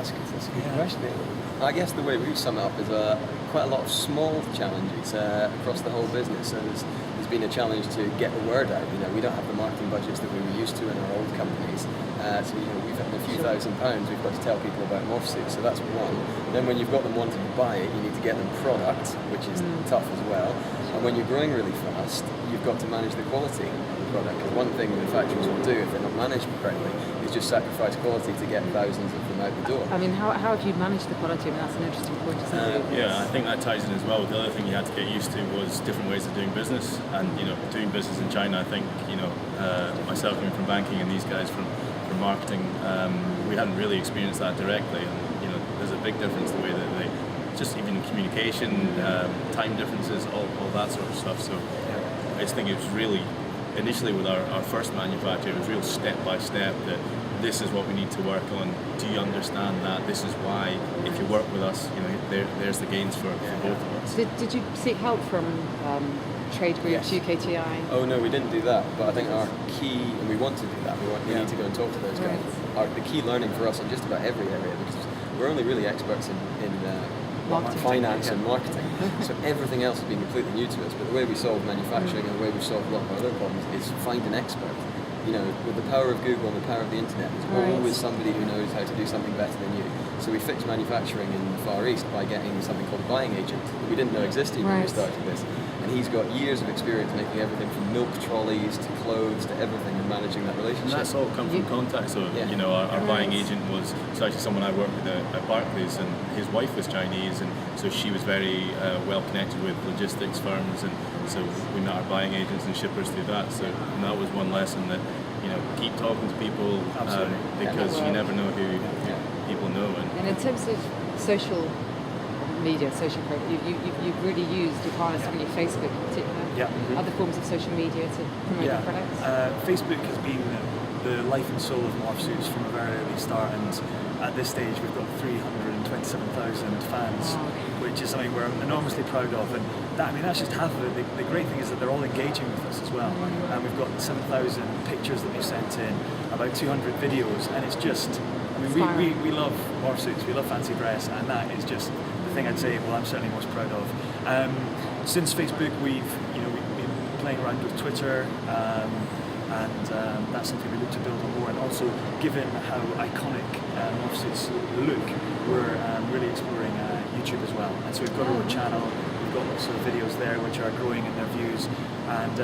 that's a good question. I guess the way we sum it up is quite a lot of small challenges across the whole business. So there's been a challenge to get the word out. We don't have the marketing budgets that we were used to in our old companies. So we've had a few £1,000s. We've got to tell people about Morphsuits. So that's one. Then when you've got them wanting to buy it, you need to get them product, which is tough as well. And when you're growing really fast, you've got to manage the quality of the product. Because one thing manufacturers will do if they're not managed correctly is just sacrifice quality to get thousands of them out the door. I mean, how have you managed the quality? I mean, that's an interesting point, isn't it? Yeah, I think that ties in as well. The other thing you had to get used to was different ways of doing business. And, doing business in China, I think, myself coming from banking and these guys from marketing, we hadn't really experienced that directly. And, there's a big difference the way that they, just even communication, time differences, all that sort of stuff. So I just think it was really, initially with our first manufacturer, it was real step by step that this is what we need to work on. Do you understand that? This is why, if you work with us, there's the gains for both of us. Did you seek help from trade groups, Yes. UKTI? Oh no, we didn't do that. But I think our key, and we want to do that. We need to go and talk to those guys. The key learning for us in just about every area, because we're only really experts in finance and marketing. So everything else has been completely new to us. But the way we solve manufacturing and the way we solve a lot of our other problems is find an expert. With the power of Google and the power of the internet, there's always somebody who knows how to do something better than you. So we fixed manufacturing in the Far East by getting something called a buying agent that we didn't know existed when we started this. And he's got years of experience making everything from milk trolleys to clothes to everything and managing that relationship. And that's all come from contact. So, our buying agent was actually someone I worked with at Barclays, and his wife was Chinese, and so she was very well connected with logistics firms, and so we met our buying agents and shippers through that. So that was one lesson that, keep talking to people because you never know who people know. And in terms of social media, social profile, you've really used, you've harnessed really Facebook in particular, other forms of social media to promote your products? Facebook has been the life and soul of Morphsuits from a very early start, and at this stage we've got 327,000 fans, which is something we're enormously proud of. And that's just half of it. The great thing is that they're all engaging with us as well. And we've got 7,000 pictures that we've sent in, about 200 videos, and it's just, we love Morphsuits, we love fancy dress, and that is just the thing I'd say, I'm certainly most proud of. Since Facebook, we've been playing around with Twitter, and that's something we look to build on more. And also, given how iconic Morphsuits look, we're really exploring YouTube as well. And so we've got our own channel, we've got lots of videos there which are growing in their views. And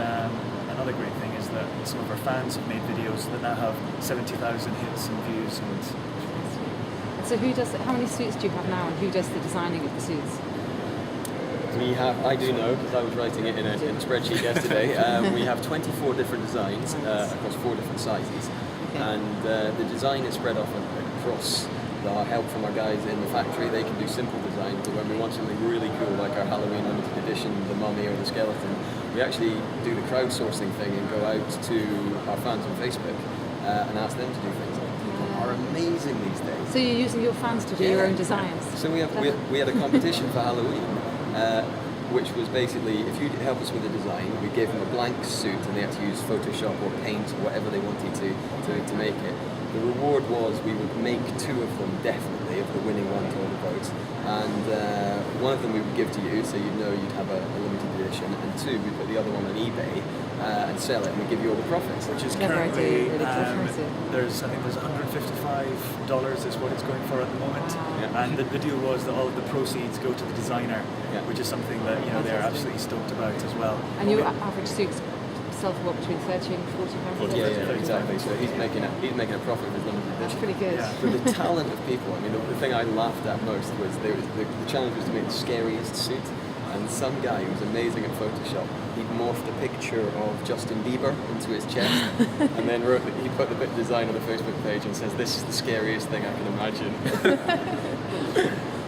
another great thing is that some of our fans have made videos that now have 70,000 hits and views. So how many suits do you have now, and who does the designing of the suits? I do know, because I was writing it in a spreadsheet yesterday. We have 24 different designs across 4 different sizes. And the design is spread off across the help from our guys in the factory. They can do simple designs, but when we want something really cool, like our Halloween limited edition, the mummy or the skeleton, we actually do the crowdsourcing thing and go out to our fans on Facebook and ask them to do things. People are amazing these days. So you're using your fans to do your own designs? So we had a competition for Halloween, which was basically, if you'd help us with a design, we gave them a blank suit and they had to use Photoshop or paint or whatever they wanted to make it. The reward was we would make 2 of them definitely of the winning one to all the votes, and one of them we would give to you, so you'd know you'd have a limited edition, and 2 we put the other one on eBay and sell it, and we give you all the profits. Which is currently there's $155 is what it's going for at the moment. And the deal was that all of the proceeds go to the designer, which is something that they're absolutely stoked about as well. And your average suits sell for between £30 and £40? Yeah, exactly. So he's making a profit with limited edition. That's pretty good. But the talent of people, the thing I laughed at most was the challenge was to make the scariest suit. And some guy who was amazing at Photoshop, he'd morphed a picture of Justin Bieber into his chest, and then he put the bit of design on the Facebook page and says, "This is the scariest thing I can imagine."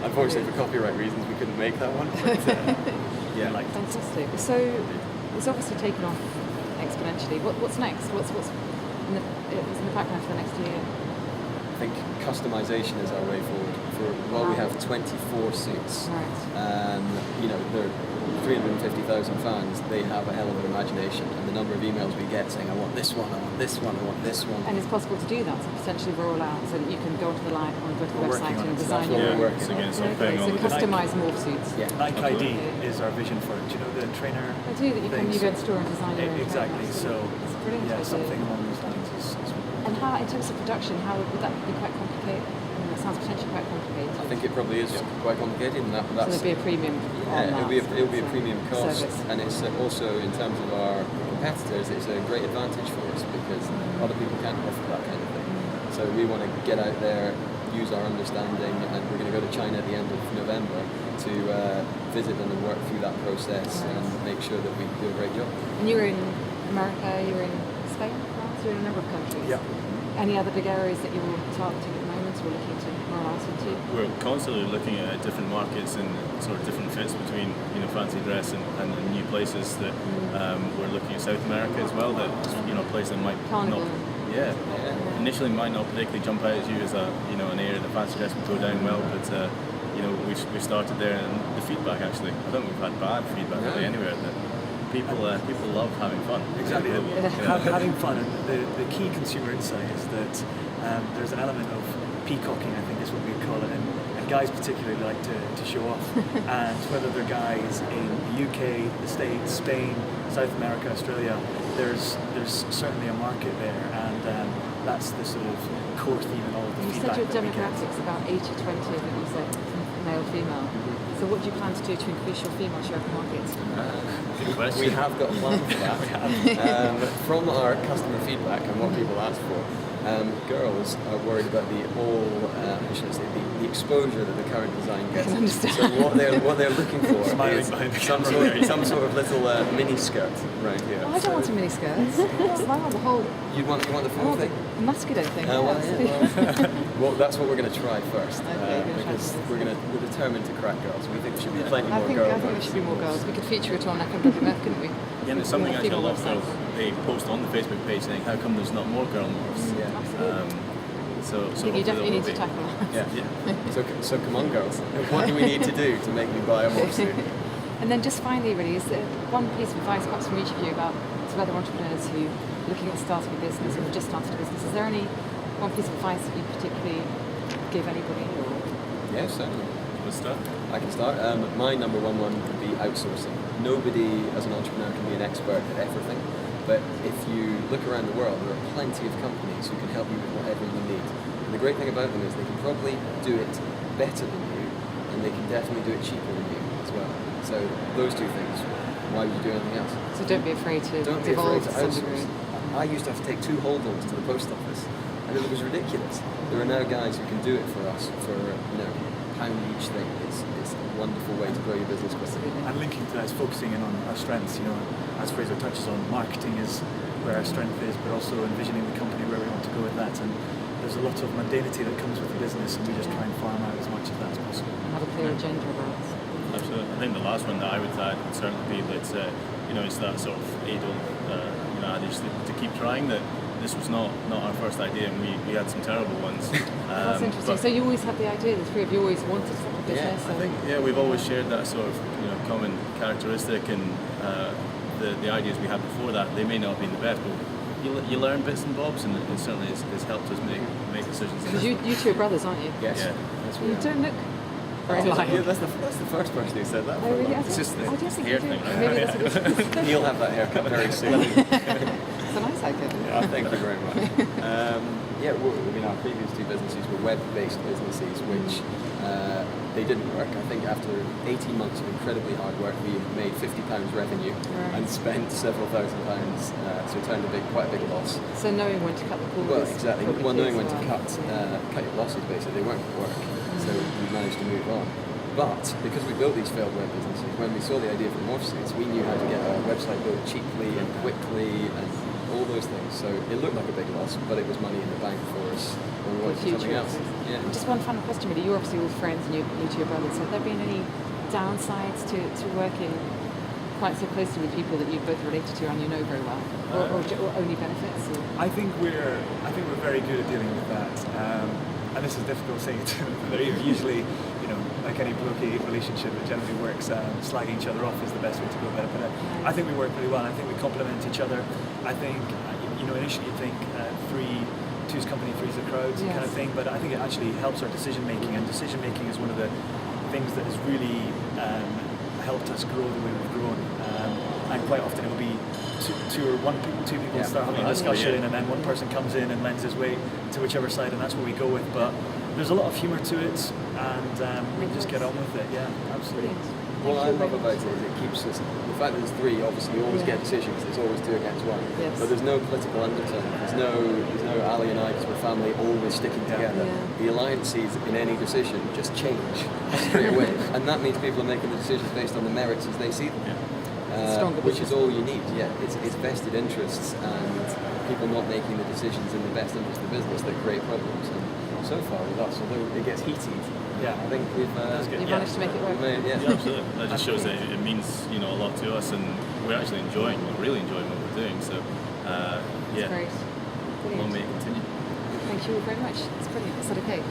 Unfortunately, for copyright reasons, we couldn't make that one. But, fantastic. So it's obviously taken off exponentially. What's next? What's in the pipeline for the next year? I think customization is our way forward. While we have 24 suits, they're 350,000 fans, they have a hell of an imagination, and the number of emails we get saying, I want this one, I want this one, I want this one. And it's possible to do that, so potentially roll out, so that you can go onto the line on the We're website working on and it. design That's what your we're own. working So on. again, sort of Okay, playing all so the different. customised morphsuits. Yeah. Nike ID Absolutely. is our vision for it. Do you know the trainer? I do, that you can things? go to store and design your own. Exactly. trainers. So It's a brilliant yeah, idea. something along those lines is And how, in terms of production, how would that be quite complicated? It sounds potentially quite complicated. I think it probably is quite complicated, and So that's there'd be a premium on that. it'll be a premium cost, service. and it's also in terms of our competitors, it's a great advantage for us because other people can't offer that kind of thing. So we want to get out there, use our understanding, and we're going to go to China at the end of November to visit them and work through that process and make sure that we do a great job. And you were in America, you were in Spain, France, you were in a number of countries. Yeah. Any other big areas that you're targeting at the moment or looking to roll out into? We're constantly looking at different markets and sort of different fits between fancy dress and new places. That we're looking at South America as well. That a place that might Carnival. not initially might not particularly jump out at you as an area that fancy dress would go down well, but we started there, and the feedback actually, I don't think we've had bad feedback really anywhere. That people love having fun. exactly Yeah. having fun. And the key consumer insight is that there's an element of peacocking, I think is what we call it, and guys particularly like to show off. And whether they're guys in the UK, the States, Spain, South America, Australia, there's certainly a market there, and that's the sort of core theme in all of the You feedback said your that we get. demographics about 80-20, I think you said, male, female. So what do you plan to do to increase your female share of the market? Good question. We have got a plan for that. From our customer feedback and what people ask for, girls are worried about the exposure that the current design gets. I can understand. So what they're looking for Smiling is behind the some sort of little mini skirt right here. Oh, I don't want a mini skirt. I want the whole You want the I full want thing? the masculine thing. Well, that's what we're going to try first, Okay, you're gonna try because first. we're determined to crack girls. We think there should be plenty I more think girls. there should be more girls. We could feature it on Echo.mf, couldn't we? Yeah, and it's something More actually a female lot of girls, websites. they post on the Facebook page saying, how come there's not more girl morphs? Absolutely. So I think you definitely need to tackle that. Yeah. So come on, girls. What do we need to do to make you buy a morphsuit? And then just finally, really, is there one piece of advice perhaps from each of you about to other entrepreneurs who are looking at starting a business or have just started a business? Is there any one piece of advice that you particularly give anybody? Or? Yeah, certainly. Let's start. I can start. My number one would be outsourcing. Nobody as an entrepreneur can be an expert at everything, but if you look around the world, there are plenty of companies who can help you with whatever you need. And the great thing about them is they can probably do it better than you, and they can definitely do it cheaper than you as well. So those two things. Why would you do anything else? So don't be afraid to Don't be afraid devolve to to some outsource. degree. I used to have to take 2 holdalls to the post office, and it was ridiculous. There are now guys who can do it for us for £1 each thing. It's a wonderful way to grow your business quickly. And linking to that is focusing in on our strengths. As Fraser touches on, marketing is where our strength is, but also envisioning the company where we want to go with that. And there's a lot of mundanity that comes with the business, and we just try and farm out as much of that as possible. Have a clear agenda about it. Absolutely. I think the last one that I would add would certainly be that it's that sort of age-old adage to keep trying. That this was not our first idea, and we had some terrible ones. That's interesting. So you always had the idea, the three of you always wanted to start a business? I think we've always shared that sort of common characteristic, and the ideas we had before that, they may not have been the best, but you learn bits and bobs, and it certainly has helped us make decisions. Because you two are brothers, aren't you? Yes. Yeah. Yes, we You are. don't look very Yeah, alike. that's the first person who said that. Oh, really? It's just I don't think hair you do. thing, right? Maybe that's what it is. He'll have that haircut very soon. It's a nice haircut. Thank you very much. Our previous 2 businesses were web-based businesses, which they didn't work. I think after 18 months of incredibly hard work, we made £50 revenue and spent several £1,000s, so it turned quite a big loss. So knowing when to cut the corners. Well, exactly. probably Well, knowing key when as to well. cut your losses, basically, they weren't going to work. So we managed to move on. But because we built these failed web businesses, when we saw the idea for Morphsuits, we knew how to get a website built cheaply and quickly and all those things. So it looked like a big loss, but it was money in the bank for us when we wanted to do something else. Yeah. Just one final question, really. You're obviously all friends and you two are brothers. Have there been any downsides to working quite so closely with people that you've both related to and you know very well, or only benefits? Or? I think we're very good at dealing with that. And this is difficult saying it to them, but they're usually, like any blokey relationship that generally works, slagging each other off is the best way to go about it. But I think we work pretty well. I think we complement each other. I think, initially you think 3 two's company, three's the crowd kind of thing. But I think it actually helps our decision making, and decision making is one of the things that has really helped us grow the way we've grown. And quite often it will be two people start having a discussion, and then one person comes in and lends his weight to whichever side, and that's what we go with. But there's a lot of humour to it, and we just get on with it. Yeah, absolutely. What I love about it is it keeps us, the fact that there's three, obviously you always get decisions, it's always 2 against 1, but there's no political undertone, there's no Ali and I, because we're family, always sticking together. The alliances in any decision just change straight away, and that means people are making the decisions based on the merits as they see them. Which is all you need. It's vested interests and people not making the decisions in the best interest of the business that create problems. And so far with us, although it gets heated, I think we've managed to make it work. Absolutely. That just shows that it means a lot to us, and we're actually really enjoying what we're doing. So That's great. Long may it continue. Thank you very much. It's brilliant. Is that okay?